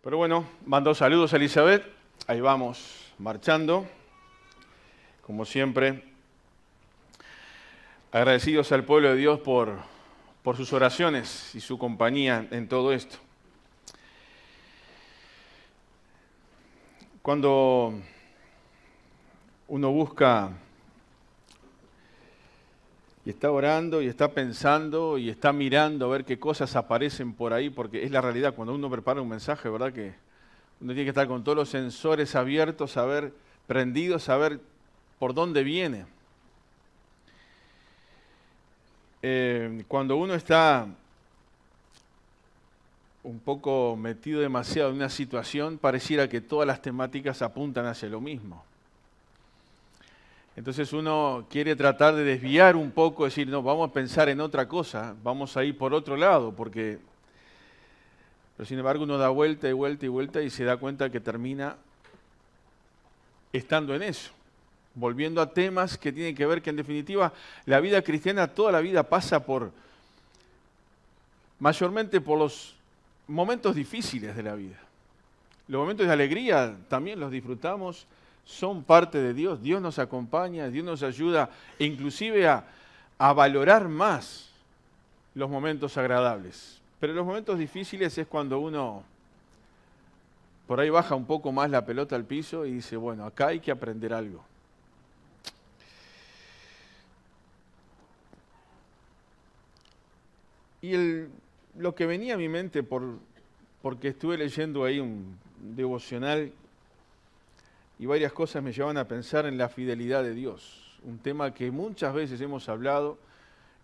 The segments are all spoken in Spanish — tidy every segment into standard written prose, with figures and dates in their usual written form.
Pero bueno, mando saludos a Elizabeth. Ahí vamos, marchando. Como siempre, agradecidos al pueblo de Dios por sus oraciones y su compañía en todo esto. Cuando uno busca y está orando y está pensando y está mirando a ver qué cosas aparecen por ahí, porque es la realidad, cuando uno prepara un mensaje, ¿verdad? Que uno tiene que estar con todos los sensores abiertos, saber prendidos, saber por dónde viene. Cuando uno está un poco metido demasiado en una situación, pareciera que todas las temáticas apuntan hacia lo mismo. Entonces uno quiere tratar de desviar un poco, decir, no, vamos a pensar en otra cosa, vamos a ir por otro lado, pero sin embargo uno da vuelta y vuelta y vuelta y se da cuenta que termina estando en eso, volviendo a temas que tienen que ver que en definitiva la vida cristiana toda la vida pasa mayormente por los momentos difíciles de la vida. Los momentos de alegría también los disfrutamos, son parte de Dios. Dios nos acompaña, Dios nos ayuda inclusive a valorar más los momentos agradables. Pero los momentos difíciles es cuando uno por ahí baja un poco más la pelota al piso y dice, bueno, acá hay que aprender algo. Y lo que venía a mi mente porque estuve leyendo ahí un devocional y varias cosas me llevan a pensar en la fidelidad de Dios, un tema que muchas veces hemos hablado,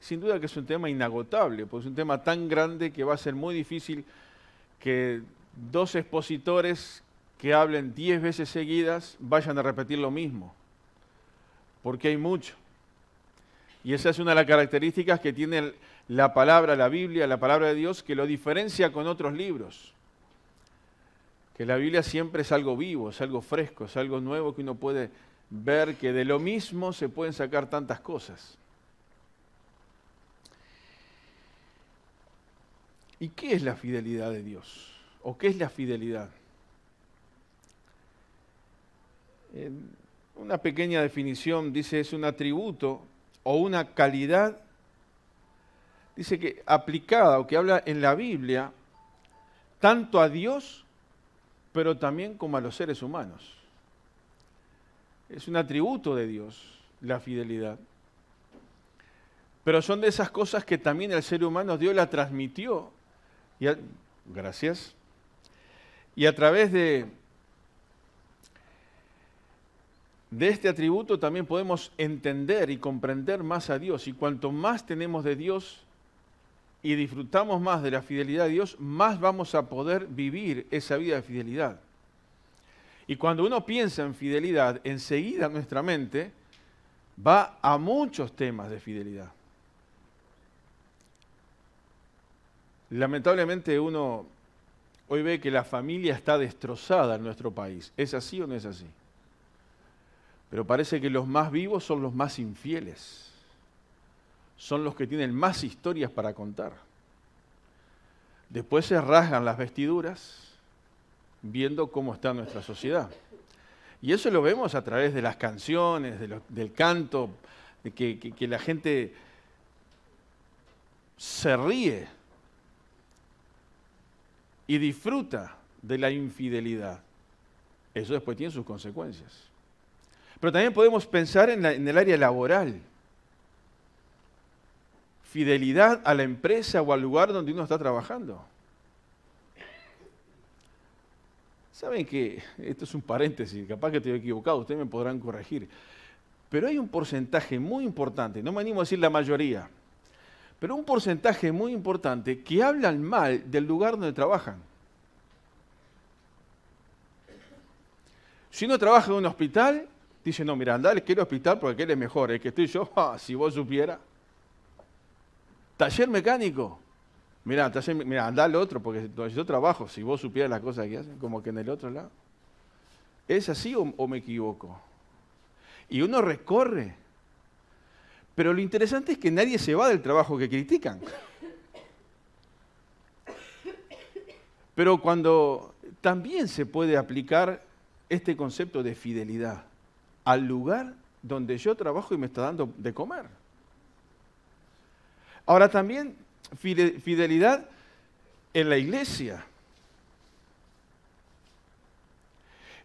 sin duda que es un tema inagotable, porque es un tema tan grande que va a ser muy difícil que dos expositores que hablen 10 veces seguidas vayan a repetir lo mismo, porque hay mucho. Y esa es una de las características que tiene la palabra, la Biblia, la palabra de Dios, que lo diferencia con otros libros. Que la Biblia siempre es algo vivo, es algo fresco, es algo nuevo que uno puede ver que de lo mismo se pueden sacar tantas cosas. ¿Y qué es la fidelidad de Dios? ¿O qué es la fidelidad? Una pequeña definición dice es un atributo o una calidad, dice que aplicada o que habla en la Biblia tanto a Dios pero también como a los seres humanos. Es un atributo de Dios, la fidelidad. Pero son de esas cosas que también el ser humano Dios la transmitió. Gracias. Y a través de este atributo también podemos entender y comprender más a Dios. Y cuanto más tenemos de Dios y disfrutamos más de la fidelidad de Dios, más vamos a poder vivir esa vida de fidelidad. Y cuando uno piensa en fidelidad, enseguida nuestra mente va a muchos temas de fidelidad. Lamentablemente uno hoy ve que la familia está destrozada en nuestro país. ¿Es así o no es así? Pero parece que los más vivos son los más infieles. Son los que tienen más historias para contar. Después se rasgan las vestiduras viendo cómo está nuestra sociedad. Y eso lo vemos a través de las canciones, del canto, de que la gente se ríe y disfruta de la infidelidad. Eso después tiene sus consecuencias. Pero también podemos pensar en el área laboral. Fidelidad a la empresa o al lugar donde uno está trabajando. Saben que, esto es un paréntesis, capaz que estoy equivocado, ustedes me podrán corregir, pero hay un porcentaje muy importante, no me animo a decir la mayoría, pero un porcentaje muy importante que hablan mal del lugar donde trabajan. Si uno trabaja en un hospital, dice, no, mira, andá, quiero hospital porque aquel es mejor, el que estoy yo, si vos supieras. Taller mecánico. Mira, andá al otro, porque yo trabajo, si vos supieras las cosas que hacen, como que en el otro lado. ¿Es así o me equivoco? Y uno recorre. Pero lo interesante es que nadie se va del trabajo que critican. Pero cuando también se puede aplicar este concepto de fidelidad al lugar donde yo trabajo y me está dando de comer. Ahora también fidelidad en la iglesia.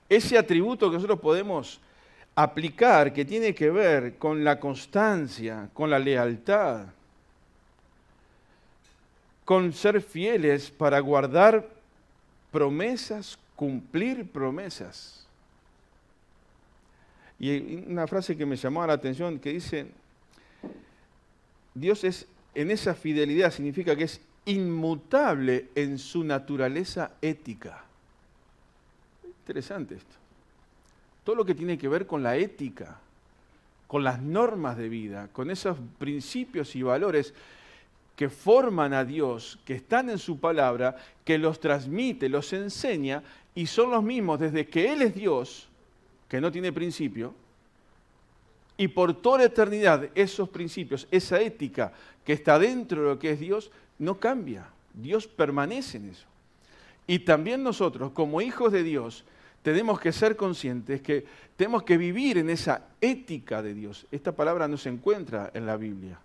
Ese atributo que nosotros podemos aplicar, que tiene que ver con la constancia, con la lealtad, con ser fieles para guardar promesas, cumplir promesas. Y una frase que me llamó la atención que dice, Dios es en esa fidelidad, significa que es inmutable en su naturaleza ética. Interesante esto. Todo lo que tiene que ver con la ética, con las normas de vida, con esos principios y valores que forman a Dios, que están en su palabra, que los transmite, los enseña, y son los mismos desde que Él es Dios, que no tiene principio, y por toda la eternidad esos principios, esa ética que está dentro de lo que es Dios, no cambia. Dios permanece en eso. Y también nosotros, como hijos de Dios, tenemos que ser conscientes que tenemos que vivir en esa ética de Dios. Esta palabra no se encuentra en la Biblia.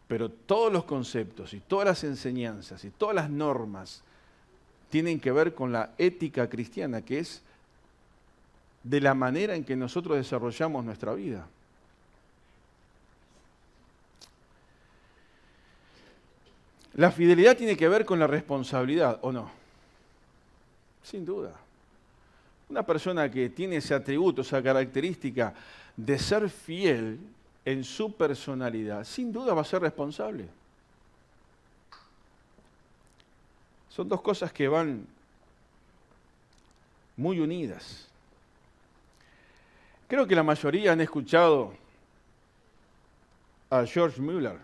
Pero todos los conceptos y todas las enseñanzas y todas las normas tienen que ver con la ética cristiana, que es de la manera en que nosotros desarrollamos nuestra vida. La fidelidad tiene que ver con la responsabilidad, ¿o no? Sin duda. Una persona que tiene ese atributo, esa característica de ser fiel en su personalidad, sin duda va a ser responsable. Son dos cosas que van muy unidas. Creo que la mayoría han escuchado a George Mueller.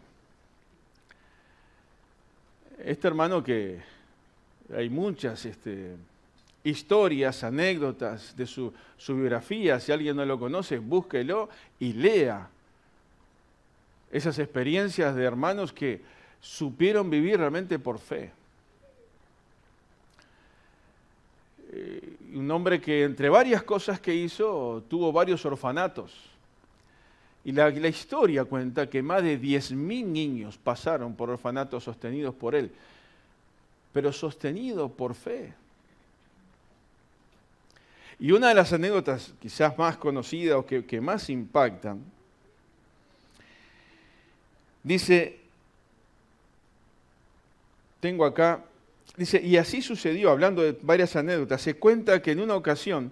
Este hermano que hay muchas historias, anécdotas de su biografía. Si alguien no lo conoce, búsquelo y lea esas experiencias de hermanos que supieron vivir realmente por fe. Un hombre que entre varias cosas que hizo, tuvo varios orfanatos. Y la historia cuenta que más de 10.000 niños pasaron por orfanatos sostenidos por él, pero sostenidos por fe. Y una de las anécdotas quizás más conocidas o que más impactan, dice, tengo acá, dice, y así sucedió, hablando de varias anécdotas, se cuenta que en una ocasión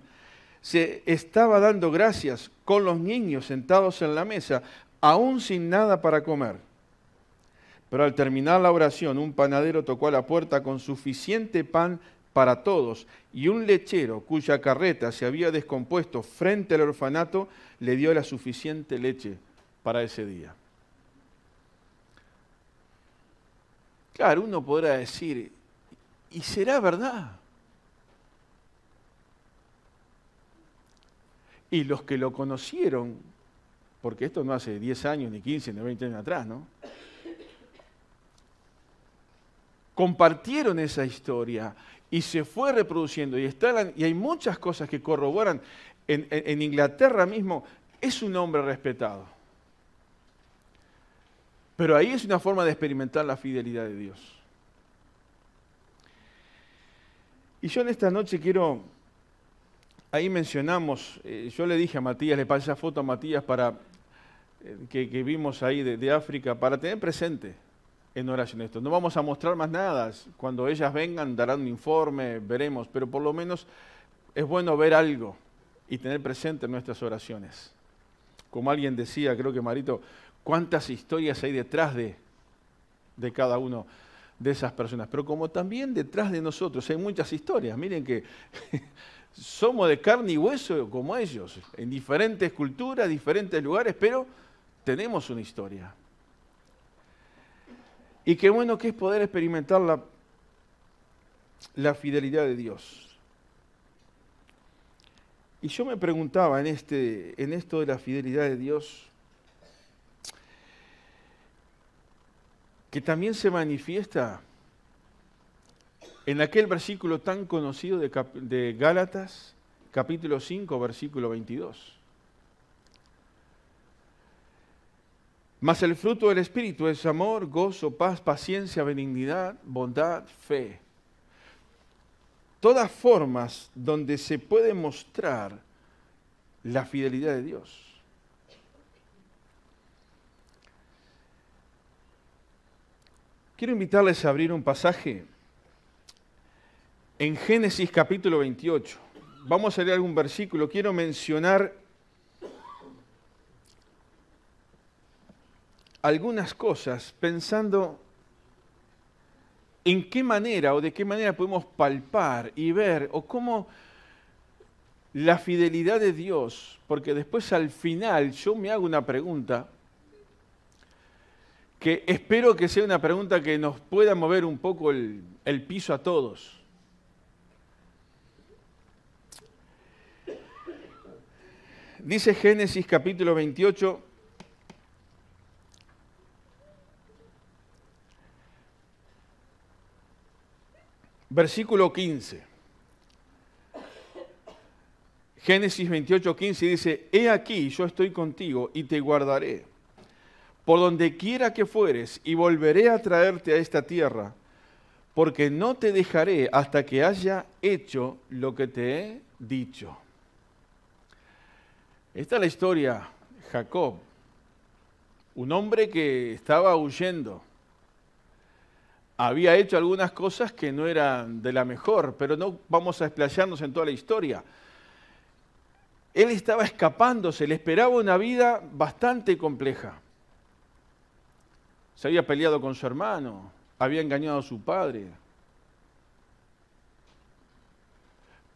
se estaba dando gracias con los niños sentados en la mesa, aún sin nada para comer. Pero al terminar la oración, un panadero tocó a la puerta con suficiente pan para todos, y un lechero cuya carreta se había descompuesto frente al orfanato le dio la suficiente leche para ese día. Claro, uno podrá decir, ¿y será verdad? Y los que lo conocieron, porque esto no hace 10 años, ni 15, ni 20 años atrás, ¿no? Compartieron esa historia y se fue reproduciendo. Y hay muchas cosas que corroboran. En Inglaterra mismo es un hombre respetado. Pero ahí es una forma de experimentar la fidelidad de Dios. Y yo en esta noche quiero, ahí mencionamos, yo le dije a Matías, le pasé esa foto a Matías que vimos ahí de África, para tener presente en oración esto. No vamos a mostrar más nada, cuando ellas vengan darán un informe, veremos, pero por lo menos es bueno ver algo y tener presente en nuestras oraciones. Como alguien decía, creo que Marito, cuántas historias hay detrás de cada uno de esas personas, pero como también detrás de nosotros hay muchas historias. Miren que somos de carne y hueso como ellos, en diferentes culturas, diferentes lugares, pero tenemos una historia. Y qué bueno que es poder experimentar la fidelidad de Dios. Y yo me preguntaba en esto de la fidelidad de Dios, que también se manifiesta en aquel versículo tan conocido de Gálatas, capítulo 5, versículo 22. Mas el fruto del Espíritu es amor, gozo, paz, paciencia, benignidad, bondad, fe. Todas formas donde se puede mostrar la fidelidad de Dios. Quiero invitarles a abrir un pasaje en Génesis capítulo 28. Vamos a leer algún versículo. Quiero mencionar algunas cosas pensando en qué manera o de qué manera podemos palpar y ver o cómo la fidelidad de Dios, porque después al final yo me hago una pregunta que espero que sea una pregunta que nos pueda mover un poco el piso a todos. Dice Génesis capítulo 28, versículo 15. Génesis 28, 15 dice, he aquí, yo estoy contigo y te guardaré por donde quiera que fueres y volveré a traerte a esta tierra, porque no te dejaré hasta que haya hecho lo que te he dicho. Esta es la historia de Jacob, un hombre que estaba huyendo. Había hecho algunas cosas que no eran de la mejor, pero no vamos a explayarnos en toda la historia. Él estaba escapándose, le esperaba una vida bastante compleja. Se había peleado con su hermano, había engañado a su padre.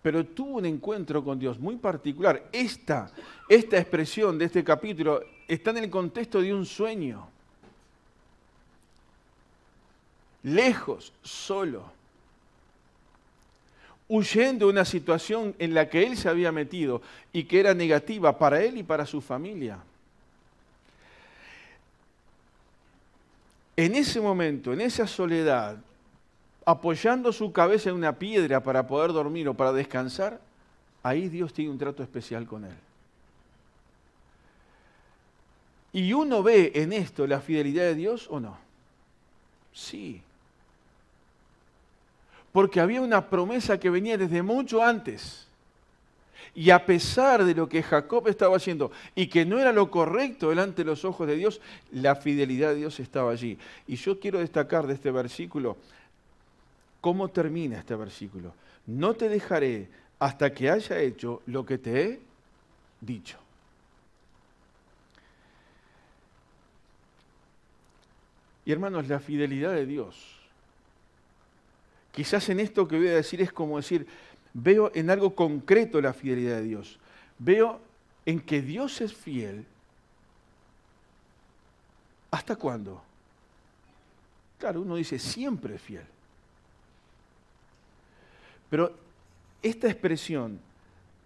Pero tuvo un encuentro con Dios muy particular. Esta expresión de este capítulo está en el contexto de un sueño. Lejos, solo. Huyendo de una situación en la que él se había metido y que era negativa para él y para su familia. En ese momento, en esa soledad, apoyando su cabeza en una piedra para poder dormir o para descansar, ahí Dios tiene un trato especial con él. ¿Y uno ve en esto la fidelidad de Dios o no? Sí. Porque había una promesa que venía desde mucho antes. Y a pesar de lo que Jacob estaba haciendo y que no era lo correcto delante de los ojos de Dios, la fidelidad de Dios estaba allí. Y yo quiero destacar de este versículo, ¿cómo termina este versículo? No te dejaré hasta que haya hecho lo que te he dicho. Y hermanos, la fidelidad de Dios, quizás en esto que voy a decir es como decir, veo en algo concreto la fidelidad de Dios. Veo en que Dios es fiel. ¿Hasta cuándo? Claro, uno dice, siempre es fiel. Pero esta expresión,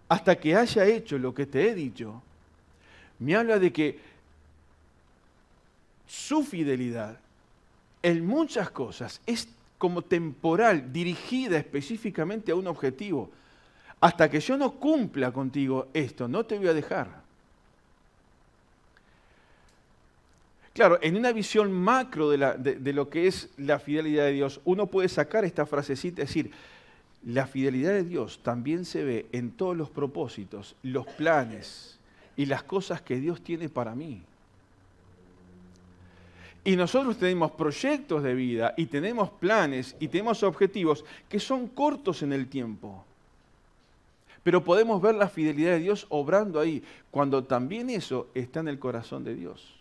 hasta que haya hecho lo que te he dicho, me habla de que su fidelidad en muchas cosas es como temporal, dirigida específicamente a un objetivo. Hasta que yo no cumpla contigo esto, no te voy a dejar. Claro, en una visión macro de lo que es la fidelidad de Dios, uno puede sacar esta frasecita y decir, la fidelidad de Dios también se ve en todos los propósitos, los planes y las cosas que Dios tiene para mí. Y nosotros tenemos proyectos de vida y tenemos planes y tenemos objetivos que son cortos en el tiempo. Pero podemos ver la fidelidad de Dios obrando ahí, cuando también eso está en el corazón de Dios.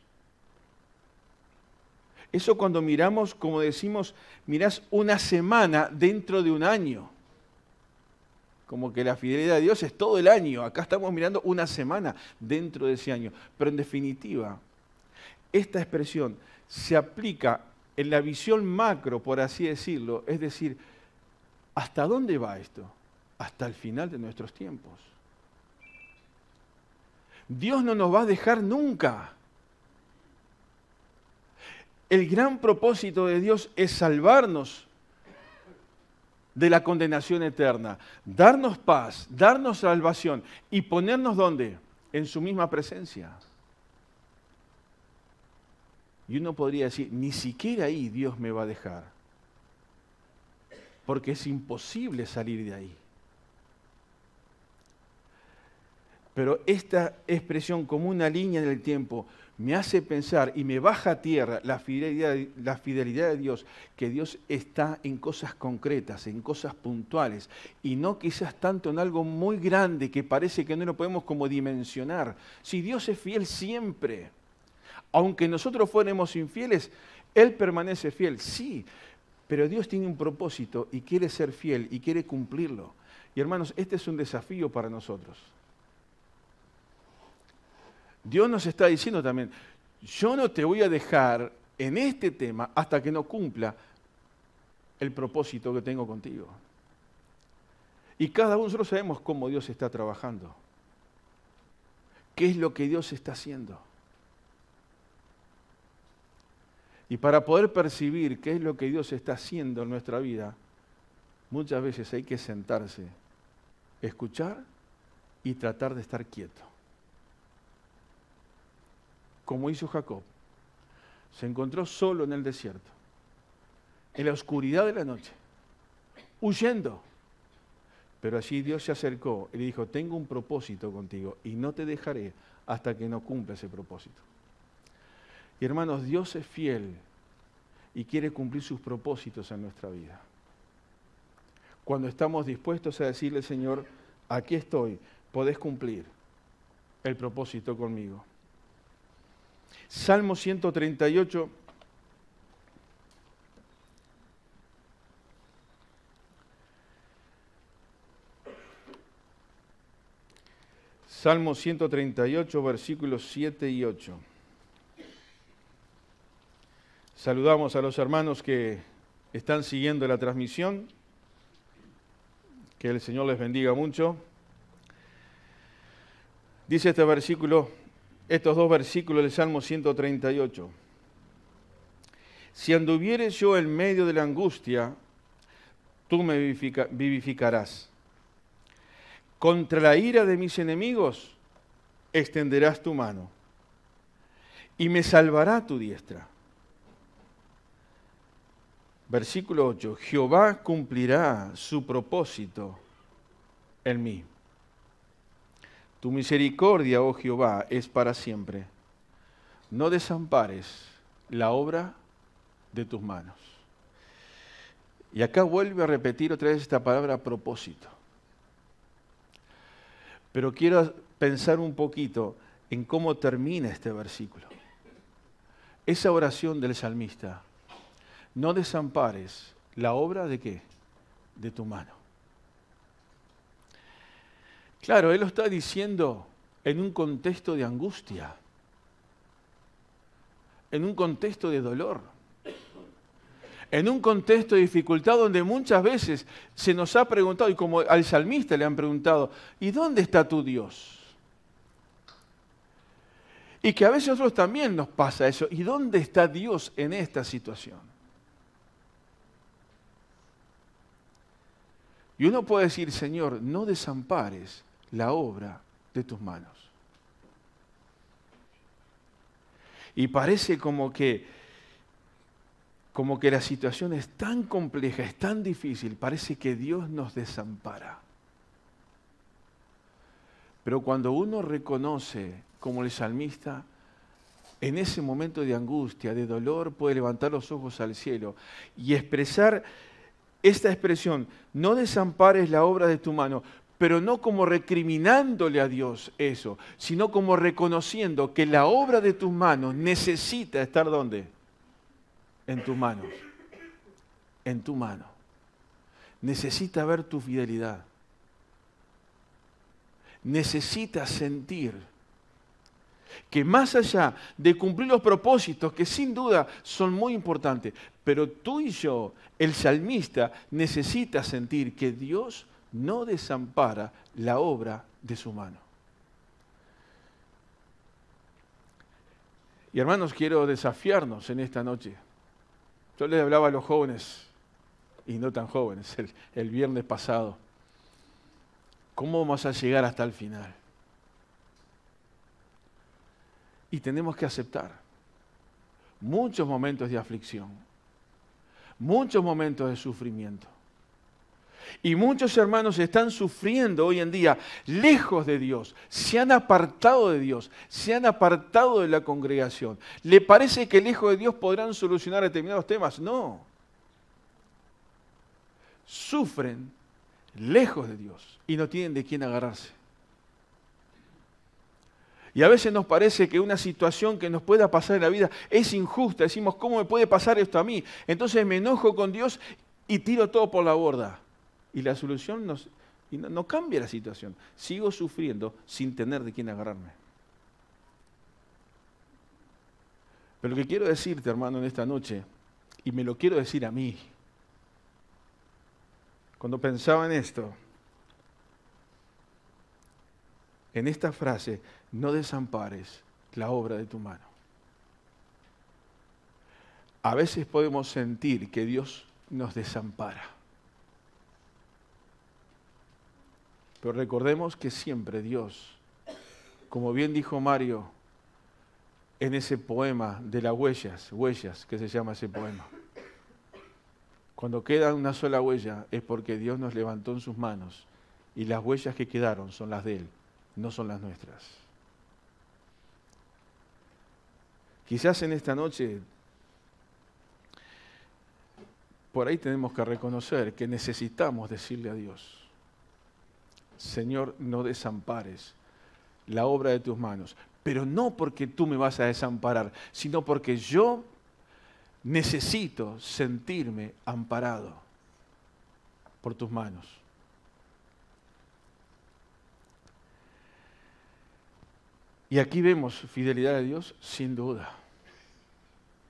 Eso cuando miramos, como decimos, mirás una semana dentro de un año. Como que la fidelidad de Dios es todo el año. Acá estamos mirando una semana dentro de ese año. Pero en definitiva, esta expresión se aplica en la visión macro, por así decirlo, es decir, ¿hasta dónde va esto? Hasta el final de nuestros tiempos. Dios no nos va a dejar nunca. El gran propósito de Dios es salvarnos de la condenación eterna, darnos paz, darnos salvación y ponernos ¿dónde? En su misma presencia. Y uno podría decir, ni siquiera ahí Dios me va a dejar, porque es imposible salir de ahí. Pero esta expresión como una línea en el tiempo me hace pensar y me baja a tierra la fidelidad de Dios, que Dios está en cosas concretas, en cosas puntuales, y no quizás tanto en algo muy grande que parece que no lo podemos como dimensionar. Si Dios es fiel siempre, aunque nosotros fuéramos infieles, Él permanece fiel, sí, pero Dios tiene un propósito y quiere ser fiel y quiere cumplirlo. Y hermanos, este es un desafío para nosotros. Dios nos está diciendo también, yo no te voy a dejar en este tema hasta que no cumpla el propósito que tengo contigo. Y cada uno de nosotros sabemos cómo Dios está trabajando. ¿Qué es lo que Dios está haciendo? Y para poder percibir qué es lo que Dios está haciendo en nuestra vida, muchas veces hay que sentarse, escuchar y tratar de estar quieto. Como hizo Jacob, se encontró solo en el desierto, en la oscuridad de la noche, huyendo. Pero allí Dios se acercó y le dijo, tengo un propósito contigo y no te dejaré hasta que no cumpla ese propósito. Y hermanos, Dios es fiel y quiere cumplir sus propósitos en nuestra vida. Cuando estamos dispuestos a decirle, Señor, aquí estoy, podés cumplir el propósito conmigo. Salmo 138. Salmo 138, versículos 7 y 8. Saludamos a los hermanos que están siguiendo la transmisión. Que el Señor les bendiga mucho. Dice este versículo, estos dos versículos del Salmo 138. Si anduviere yo en medio de la angustia, tú me vivificarás. Contra la ira de mis enemigos extenderás tu mano y me salvará tu diestra. Versículo 8. Jehová cumplirá su propósito en mí. Tu misericordia, oh Jehová, es para siempre. No desampares la obra de tus manos. Y acá vuelve a repetir otra vez esta palabra propósito. Pero quiero pensar un poquito en cómo termina este versículo. Esa oración del salmista, no desampares la obra de ¿qué? De tu mano. Claro, él lo está diciendo en un contexto de angustia, en un contexto de dolor, en un contexto de dificultad donde muchas veces se nos ha preguntado, y como al salmista le han preguntado, ¿y dónde está tu Dios? Y que a veces a nosotros también nos pasa eso, ¿y dónde está Dios en esta situación? Y uno puede decir, Señor, no desampares la obra de tus manos. Y parece como que la situación es tan compleja, es tan difícil, parece que Dios nos desampara. Pero cuando uno reconoce, como el salmista, en ese momento de angustia, de dolor, puede levantar los ojos al cielo y expresar esta expresión, no desampares la obra de tu mano, pero no como recriminándole a Dios eso, sino como reconociendo que la obra de tus manos necesita estar ¿dónde? En tus manos. En tu mano. Necesita ver tu fidelidad. Necesita sentir que más allá de cumplir los propósitos, que sin duda son muy importantes, pero tú y yo, el salmista, necesita sentir que Dios no desampara la obra de su mano. Y hermanos, quiero desafiarnos en esta noche. Yo les hablaba a los jóvenes y no tan jóvenes, el viernes pasado. ¿Cómo vamos a llegar hasta el final? Y tenemos que aceptar muchos momentos de aflicción, muchos momentos de sufrimiento. Y muchos hermanos están sufriendo hoy en día lejos de Dios, se han apartado de Dios, se han apartado de la congregación. ¿Le parece que lejos de Dios podrán solucionar determinados temas? No. Sufren lejos de Dios y no tienen de quién agarrarse. Y a veces nos parece que una situación que nos pueda pasar en la vida es injusta. Decimos, ¿cómo me puede pasar esto a mí? Entonces me enojo con Dios y tiro todo por la borda. Y la solución no cambia la situación. Sigo sufriendo sin tener de quién agarrarme. Pero lo que quiero decirte, hermano, en esta noche, y me lo quiero decir a mí, cuando pensaba en esto, en esta frase, no desampares la obra de tu mano. A veces podemos sentir que Dios nos desampara. Pero recordemos que siempre Dios, como bien dijo Mario en ese poema de las huellas que se llama ese poema, cuando queda una sola huella es porque Dios nos levantó en sus manos y las huellas que quedaron son las de Él, no son las nuestras. Quizás en esta noche, por ahí tenemos que reconocer que necesitamos decirle a Dios, Señor, no desampares la obra de tus manos, pero no porque tú me vas a desamparar, sino porque yo necesito sentirme amparado por tus manos. Y aquí vemos fidelidad de Dios, sin duda.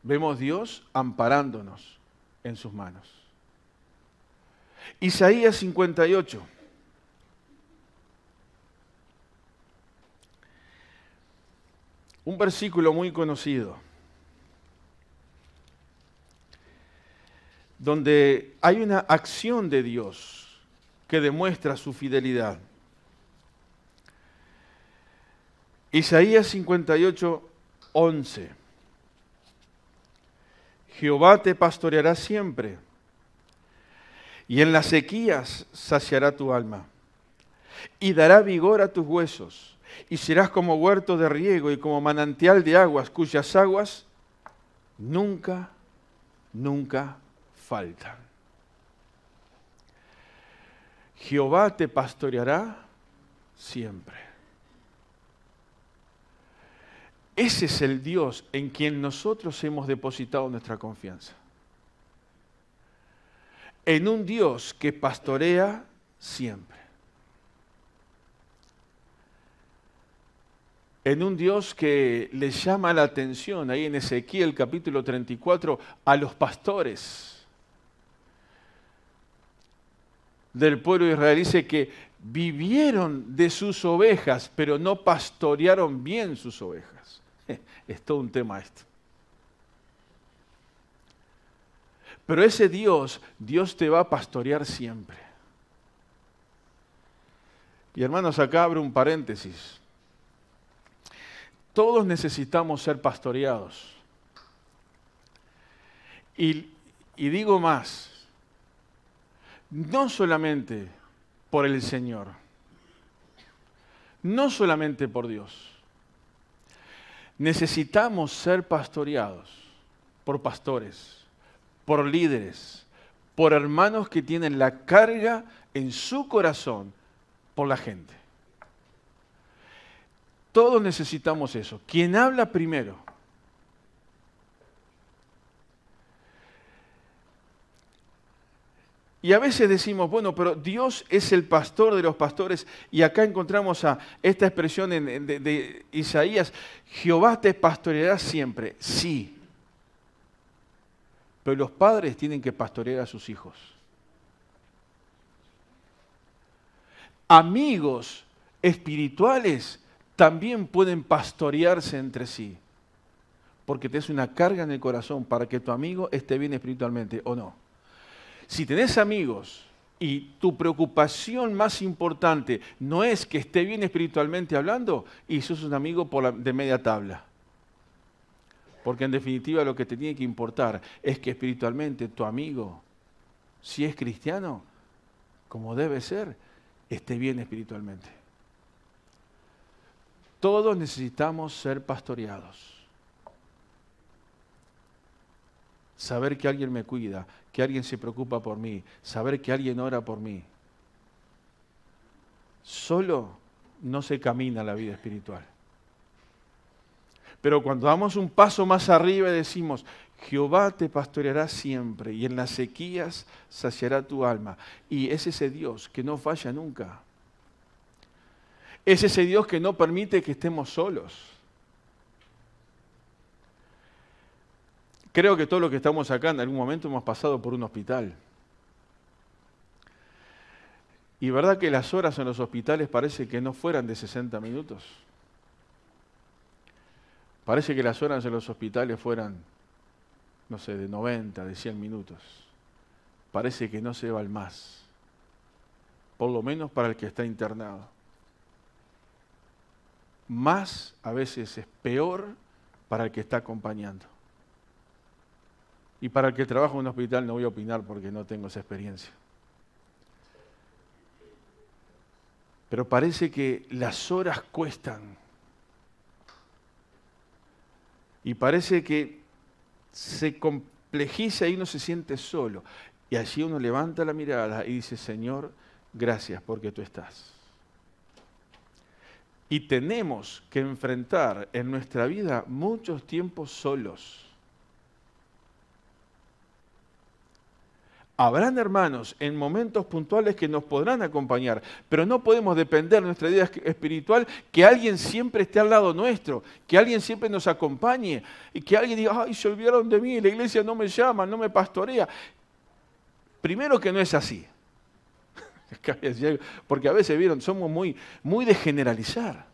Vemos Dios amparándonos en sus manos. Isaías 58. Un versículo muy conocido, donde hay una acción de Dios que demuestra su fidelidad. Isaías 58, 11. Jehová te pastoreará siempre, y en las sequías saciará tu alma, y dará vigor a tus huesos. Y serás como huerto de riego y como manantial de aguas, cuyas aguas nunca faltan. Jehová te pastoreará siempre. Ese es el Dios en quien nosotros hemos depositado nuestra confianza. En un Dios que pastorea siempre. En un Dios que le llama la atención, ahí en Ezequiel capítulo 34, a los pastores del pueblo de Israel. Dice que vivieron de sus ovejas, pero no pastorearon bien sus ovejas. Es todo un tema esto. Pero ese Dios te va a pastorear siempre. Y hermanos, acá abro un paréntesis. Todos necesitamos ser pastoreados. Y digo más, no solamente por el Señor, no solamente por Dios. Necesitamos ser pastoreados por pastores, por líderes, por hermanos que tienen la carga en su corazón por la gente. Todos necesitamos eso. ¿Quién habla primero? Y a veces decimos, bueno, pero Dios es el pastor de los pastores, y acá encontramos esta expresión de Isaías, Jehová te pastoreará siempre. Sí, pero los padres tienen que pastorear a sus hijos. Amigos espirituales también pueden pastorearse entre sí, porque te es una carga en el corazón para que tu amigo esté bien espiritualmente, ¿o no? si tenés amigos y tu preocupación más importante no es que esté bien espiritualmente hablando, y sos un amigo de media tabla. Porque en definitiva lo que te tiene que importar es que espiritualmente tu amigo, si es cristiano, como debe ser, esté bien espiritualmente. Todos necesitamos ser pastoreados. Saber que alguien me cuida, que alguien se preocupa por mí, saber que alguien ora por mí. Solo no se camina la vida espiritual. Pero cuando damos un paso más arriba y decimos, Jehová te pastoreará siempre y en las sequías saciará tu alma. Y es ese Dios que no falla nunca. Es ese Dios que no permite que estemos solos. Creo que todos los que estamos acá en algún momento hemos pasado por un hospital. Y verdad que las horas en los hospitales parece que no fueran de 60 minutos. Parece que las horas en los hospitales fueran, no sé, de 90, de 100 minutos. Parece que no se va al más. Por lo menos para el que está internado. Más a veces es peor para el que está acompañando. Y para el que trabaja en un hospital no voy a opinar porque no tengo esa experiencia. Pero parece que las horas cuestan. Y parece que se complejiza y uno se siente solo. Y allí uno levanta la mirada y dice, Señor, gracias porque tú estás. Y tenemos que enfrentar en nuestra vida muchos tiempos solos. Habrán hermanos en momentos puntuales que nos podrán acompañar, pero no podemos depender de nuestra vida espiritual que alguien siempre esté al lado nuestro, que alguien siempre nos acompañe y que alguien diga, ay, se olvidaron de mí, la iglesia no me llama, no me pastorea. Primero que no es así. Porque a veces, vieron, somos muy de generalizar.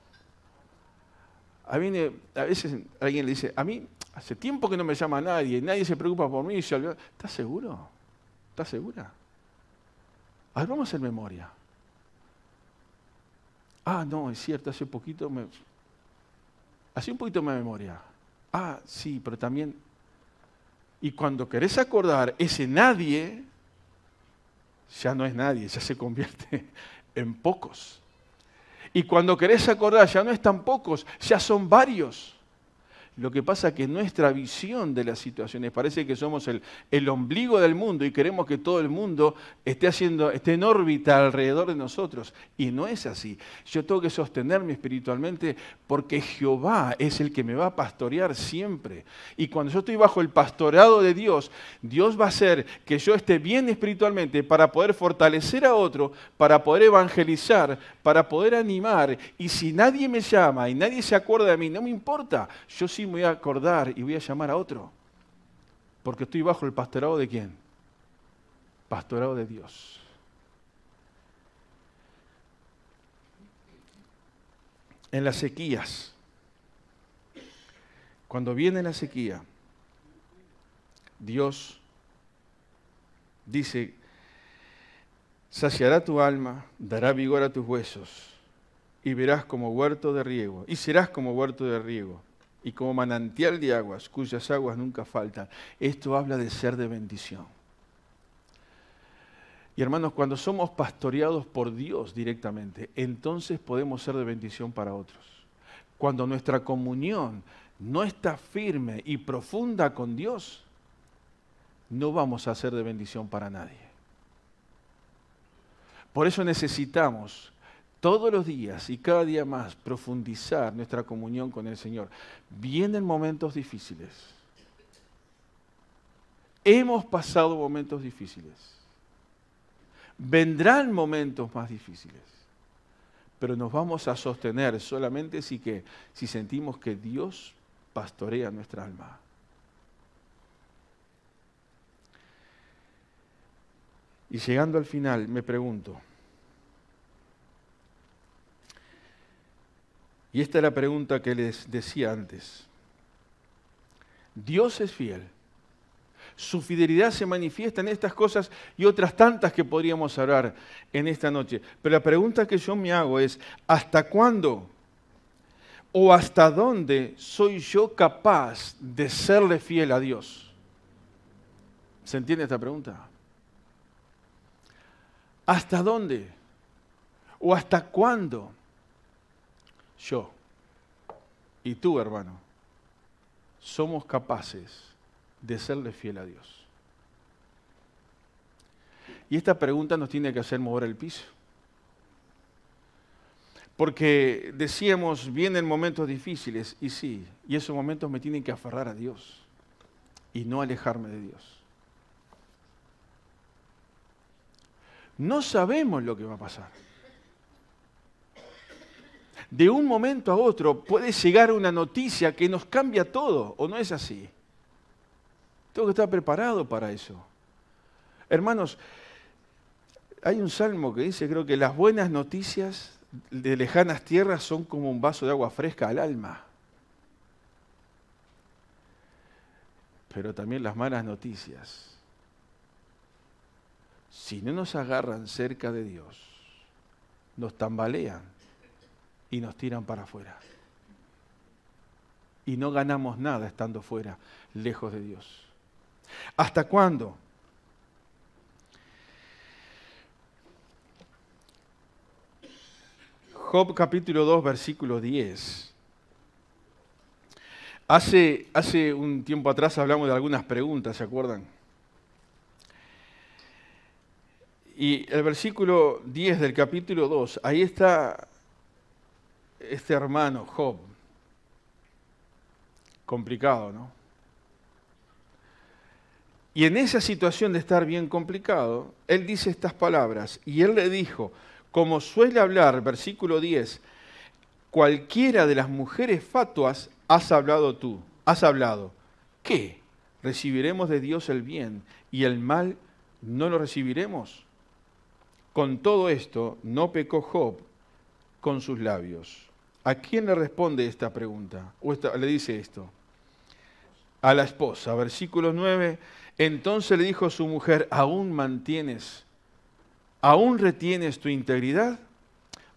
A veces alguien le dice, a mí hace tiempo que no me llama nadie, nadie se preocupa por mí y se olvida. ¿Estás seguro? ¿Estás segura? A ver, vamos a hacer memoria. Ah, no, es cierto, hace un poquito me memoria. Ah, sí, pero también... Y cuando querés acordar, ese nadie ya no es nadie, ya se convierte en pocos. Y cuando querés acordar, ya no están pocos, ya son varios. Lo que pasa es que nuestra visión de las situaciones parece que somos el ombligo del mundo y queremos que todo el mundo esté en órbita alrededor de nosotros. Y no es así. Yo tengo que sostenerme espiritualmente porque Jehová es el que me va a pastorear siempre. Y cuando yo estoy bajo el pastorado de Dios, Dios va a hacer que yo esté bien espiritualmente para poder fortalecer a otro, para poder evangelizar, para poder animar. Y si nadie me llama y nadie se acuerda de mí, no me importa. Yo sí me voy a acordar y voy a llamar a otro. Porque estoy bajo el pastorado de ¿quién? Pastorado de Dios. En las sequías, cuando viene la sequía, Dios dice, saciará tu alma, dará vigor a tus huesos, y verás como huerto de riego, y serás como huerto de riego, y como manantial de aguas, cuyas aguas nunca faltan. Esto habla de ser de bendición. Y hermanos, cuando somos pastoreados por Dios directamente, entonces podemos ser de bendición para otros. Cuando nuestra comunión no está firme y profunda con Dios, no vamos a ser de bendición para nadie. Por eso necesitamos todos los días y cada día más profundizar nuestra comunión con el Señor. Vienen momentos difíciles. Hemos pasado momentos difíciles. Vendrán momentos más difíciles. Pero nos vamos a sostener solamente si sentimos que Dios pastorea nuestra alma. Y llegando al final, me pregunto, y esta es la pregunta que les decía antes. Dios es fiel. Su fidelidad se manifiesta en estas cosas y otras tantas que podríamos hablar en esta noche. Pero la pregunta que yo me hago es, ¿hasta cuándo o hasta dónde soy yo capaz de serle fiel a Dios? ¿Se entiende esta pregunta? ¿Hasta dónde o hasta cuándo yo y tú, hermano, somos capaces de serle fiel a Dios? Y esta pregunta nos tiene que hacer mover el piso. Porque decíamos, vienen momentos difíciles, y sí, y esos momentos me tienen que aferrar a Dios y no alejarme de Dios. No sabemos lo que va a pasar. De un momento a otro puede llegar una noticia que nos cambia todo, ¿o no es así? Tengo que estar preparado para eso. Hermanos, hay un salmo que dice, creo que las buenas noticias de lejanas tierras son como un vaso de agua fresca al alma. Pero también las malas noticias, si no nos agarran cerca de Dios, nos tambalean y nos tiran para afuera. Y no ganamos nada estando fuera, lejos de Dios. ¿Hasta cuándo? Job capítulo 2, versículo 10. Hace un tiempo atrás hablamos de algunas preguntas, ¿se acuerdan? Y el versículo 10 del capítulo 2, ahí está este hermano, Job. Complicado, ¿no? Y en esa situación de estar bien complicado, él dice estas palabras, y él le dijo, como suele hablar, versículo 10, cualquiera de las mujeres fatuas has hablado tú, has hablado. ¿Qué? ¿Recibiremos de Dios el bien y el mal no lo recibiremos? Con todo esto, no pecó Job con sus labios. ¿A quién le responde esta pregunta? Le dice esto. A la esposa. Versículo 9. Entonces le dijo a su mujer, ¿aún retienes tu integridad?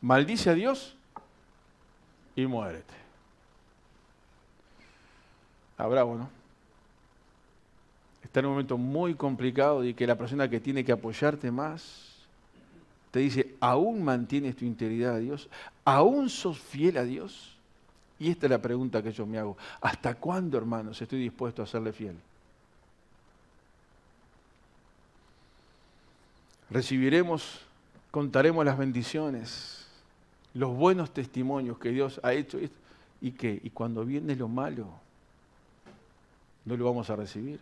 Maldice a Dios y muérete. Ah, bravo, ¿no? Está en un momento muy complicado y que la persona que tiene que apoyarte más te dice, ¿aún mantienes tu integridad a Dios? ¿Aún sos fiel a Dios? Y esta es la pregunta que yo me hago. ¿Hasta cuándo, hermanos, estoy dispuesto a serle fiel? Recibiremos, contaremos las bendiciones, los buenos testimonios que Dios ha hecho. ¿Y qué? Y cuando viene lo malo, ¿no lo vamos a recibir?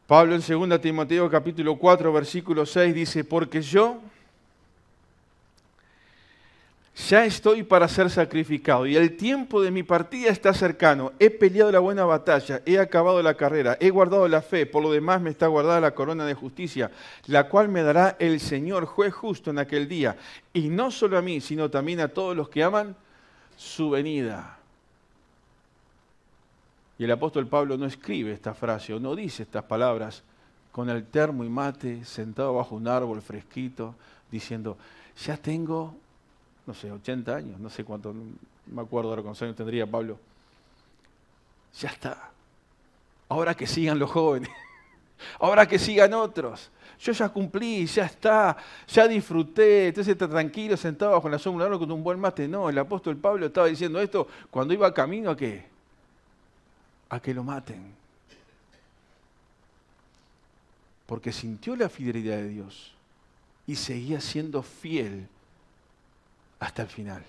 Pablo en 2 Timoteo capítulo 4, versículo 6 dice, porque yo ya estoy para ser sacrificado y el tiempo de mi partida está cercano. He peleado la buena batalla, he acabado la carrera, he guardado la fe. Por lo demás me está guardada la corona de justicia, la cual me dará el Señor, juez justo en aquel día. Y no solo a mí, sino también a todos los que aman su venida. Y el apóstol Pablo no escribe esta frase o no dice estas palabras con el termo y mate, sentado bajo un árbol fresquito, diciendo, ya tengo, no sé, 80 años, no sé cuánto, no me acuerdo ahora cuántos años tendría Pablo. Ya está. Ahora que sigan los jóvenes, ahora que sigan otros. Yo ya cumplí, ya está, ya disfruté, entonces está tranquilo, sentado bajo la sombra de un árbol con un buen mate. No, el apóstol Pablo estaba diciendo esto cuando iba camino a ¿qué? A que lo maten. Porque sintió la fidelidad de Dios y seguía siendo fiel hasta el final.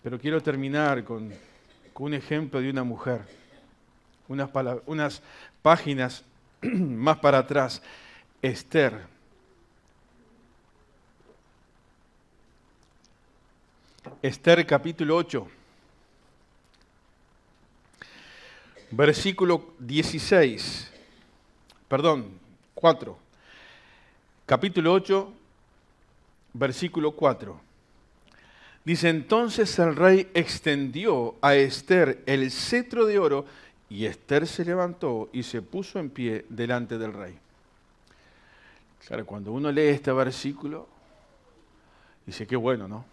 Pero quiero terminar con un ejemplo de una mujer, unas páginas más para atrás. Esther. Esther capítulo 8, versículo 16, perdón, 4, capítulo 8, versículo 4. Dice, entonces el rey extendió a Ester el cetro de oro y Ester se levantó y se puso en pie delante del rey. Claro, cuando uno lee este versículo, dice, qué bueno, ¿no?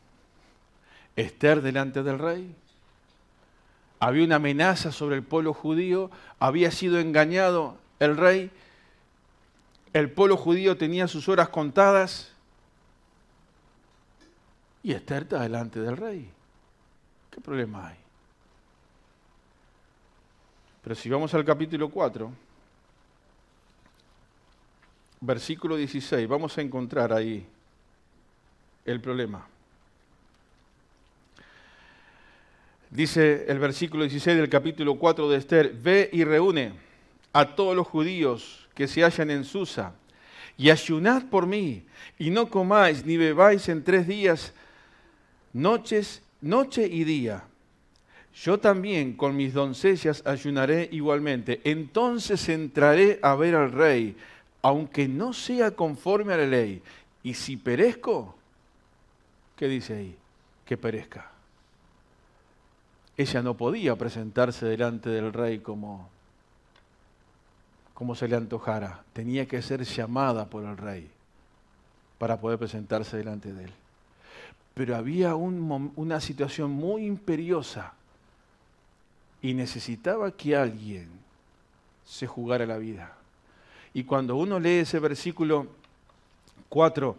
Ester delante del rey. Había una amenaza sobre el pueblo judío, había sido engañado el rey, el pueblo judío tenía sus horas contadas y Ester está delante del rey. ¿Qué problema hay? Pero si vamos al capítulo 4, versículo 16, vamos a encontrar ahí el problema. Dice el versículo 16 del capítulo 4 de Ester, ve y reúne a todos los judíos que se hallan en Susa, y ayunad por mí, y no comáis ni bebáis en 3 días, noche y día. Yo también con mis doncellas ayunaré igualmente. Entonces entraré a ver al rey, aunque no sea conforme a la ley. Y si perezco, ¿qué dice ahí? Que perezca. Ella no podía presentarse delante del rey como se le antojara. Tenía que ser llamada por el rey para poder presentarse delante de él. Pero había una situación muy imperiosa y necesitaba que alguien se jugara la vida. Y cuando uno lee ese versículo 4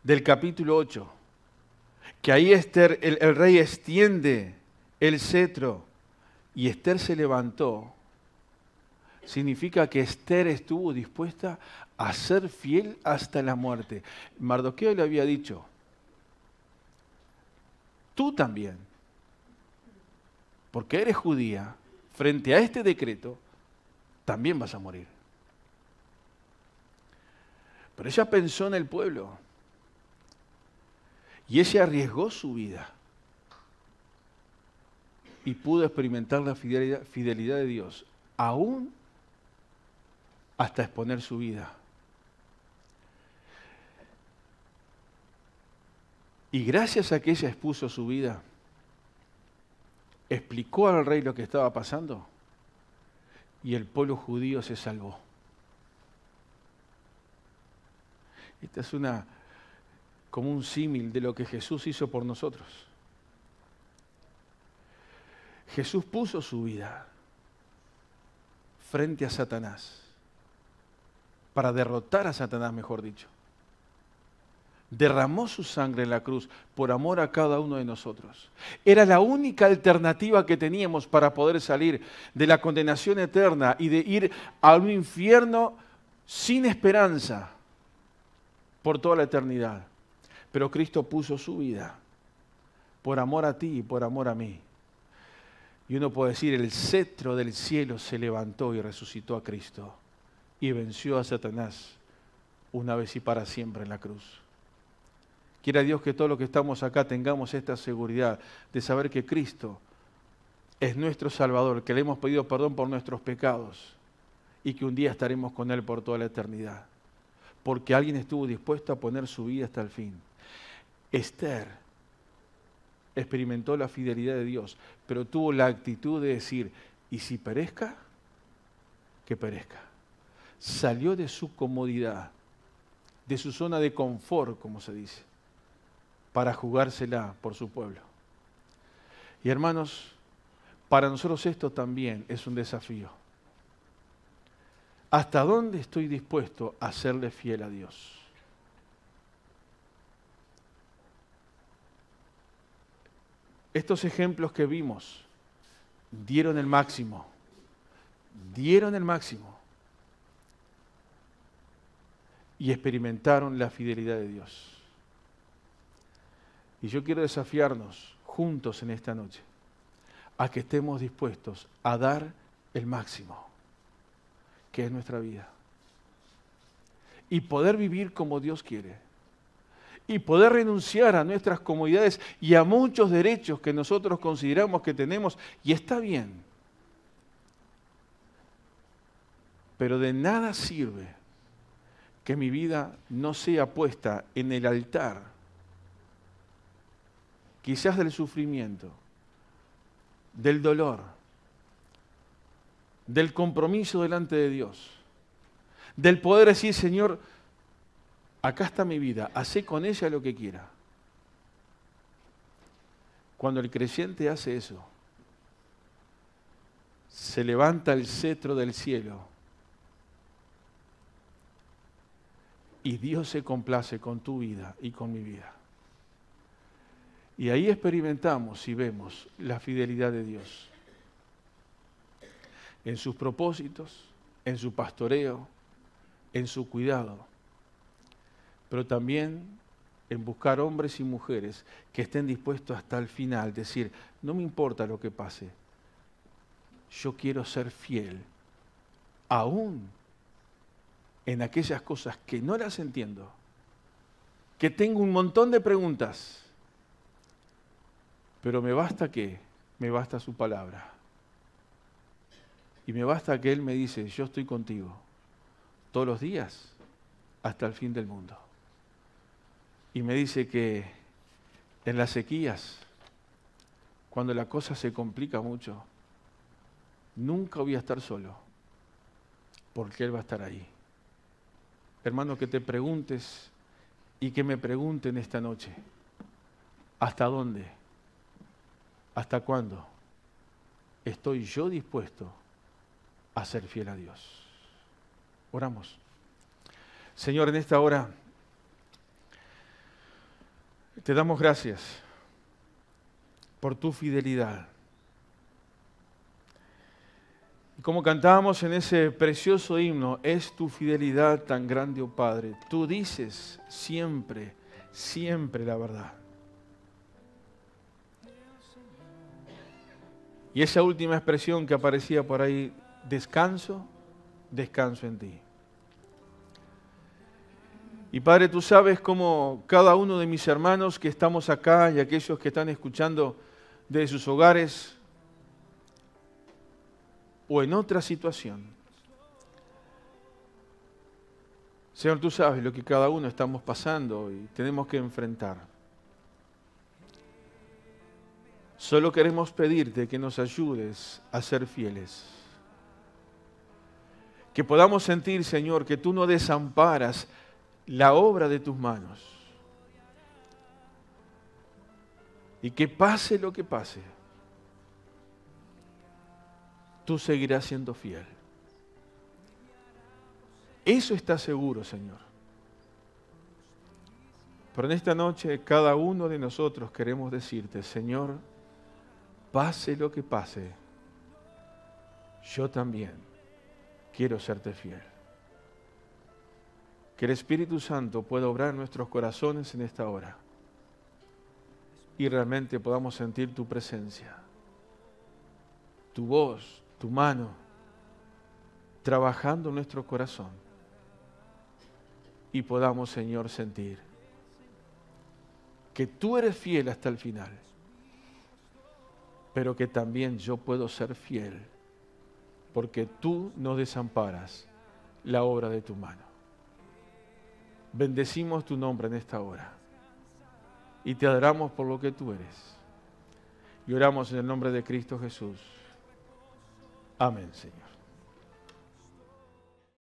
del capítulo 8, que ahí Ester, el rey extiende el cetro y Ester se levantó, significa que Ester estuvo dispuesta a ser fiel hasta la muerte. Mardoqueo le había dicho, tú también, porque eres judía, frente a este decreto, también vas a morir. Pero ella pensó en el pueblo y ella arriesgó su vida y pudo experimentar la fidelidad de Dios, aún hasta exponer su vida. Y gracias a que ella expuso su vida, explicó al rey lo que estaba pasando y el pueblo judío se salvó. Esta es como un símil de lo que Jesús hizo por nosotros. Jesús puso su vida frente a Satanás, para derrotar a Satanás, mejor dicho. Derramó su sangre en la cruz por amor a cada uno de nosotros. Era la única alternativa que teníamos para poder salir de la condenación eterna y de ir a un infierno sin esperanza por toda la eternidad. Pero Cristo puso su vida por amor a ti y por amor a mí. Y uno puede decir, el cetro del cielo se levantó y resucitó a Cristo y venció a Satanás una vez y para siempre en la cruz. Quiera Dios que todos los que estamos acá tengamos esta seguridad de saber que Cristo es nuestro Salvador, que le hemos pedido perdón por nuestros pecados y que un día estaremos con Él por toda la eternidad. Porque alguien estuvo dispuesto a poner su vida hasta el fin. Ester experimentó la fidelidad de Dios, pero tuvo la actitud de decir, ¿y si perezca? Que perezca. Salió de su comodidad, de su zona de confort, como se dice, para jugársela por su pueblo. Y hermanos, para nosotros esto también es un desafío. ¿Hasta dónde estoy dispuesto a serle fiel a Dios? Estos ejemplos que vimos dieron el máximo. Dieron el máximo. Y experimentaron la fidelidad de Dios. Y yo quiero desafiarnos juntos en esta noche a que estemos dispuestos a dar el máximo, que es nuestra vida. Y poder vivir como Dios quiere. Y poder renunciar a nuestras comodidades y a muchos derechos que nosotros consideramos que tenemos. Y está bien. Pero de nada sirve que mi vida no sea puesta en el altar quizás del sufrimiento, del dolor, del compromiso delante de Dios, del poder decir, Señor, acá está mi vida, hacé con ella lo que quiera. Cuando el creyente hace eso, se levanta el cetro del cielo y Dios se complace con tu vida y con mi vida. Y ahí experimentamos y vemos la fidelidad de Dios en sus propósitos, en su pastoreo, en su cuidado, pero también en buscar hombres y mujeres que estén dispuestos hasta el final, decir, no me importa lo que pase, yo quiero ser fiel, aún en aquellas cosas que no las entiendo, que tengo un montón de preguntas, pero me basta su palabra. Y me basta que Él me dice, yo estoy contigo todos los días hasta el fin del mundo. Y me dice que en las sequías, cuando la cosa se complica mucho, nunca voy a estar solo, porque Él va a estar ahí. Hermano, que te preguntes y que me pregunten esta noche, ¿hasta dónde? ¿Hasta cuándo estoy yo dispuesto a ser fiel a Dios? Oramos. Señor, en esta hora te damos gracias por tu fidelidad. Y como cantábamos en ese precioso himno, es tu fidelidad tan grande, oh Padre. Tú dices siempre, siempre la verdad. Y esa última expresión que aparecía por ahí, descanso, descanso en ti. Y Padre, tú sabes cómo cada uno de mis hermanos que estamos acá y aquellos que están escuchando desde sus hogares o en otra situación, Señor, tú sabes lo que cada uno estamos pasando y tenemos que enfrentar. Solo queremos pedirte que nos ayudes a ser fieles. Que podamos sentir, Señor, que tú no desamparas la obra de tus manos. Y que pase lo que pase, tú seguirás siendo fiel. Eso está seguro, Señor. Pero en esta noche cada uno de nosotros queremos decirte, Señor, pase lo que pase, yo también quiero serte fiel. Que el Espíritu Santo pueda obrar en nuestros corazones en esta hora y realmente podamos sentir tu presencia, tu voz, tu mano, trabajando en nuestro corazón y podamos, Señor, sentir que tú eres fiel hasta el final, pero que también yo puedo ser fiel porque tú no desamparas la obra de tu mano. Bendecimos tu nombre en esta hora y te adoramos por lo que tú eres. Y oramos en el nombre de Cristo Jesús. Amén, Señor.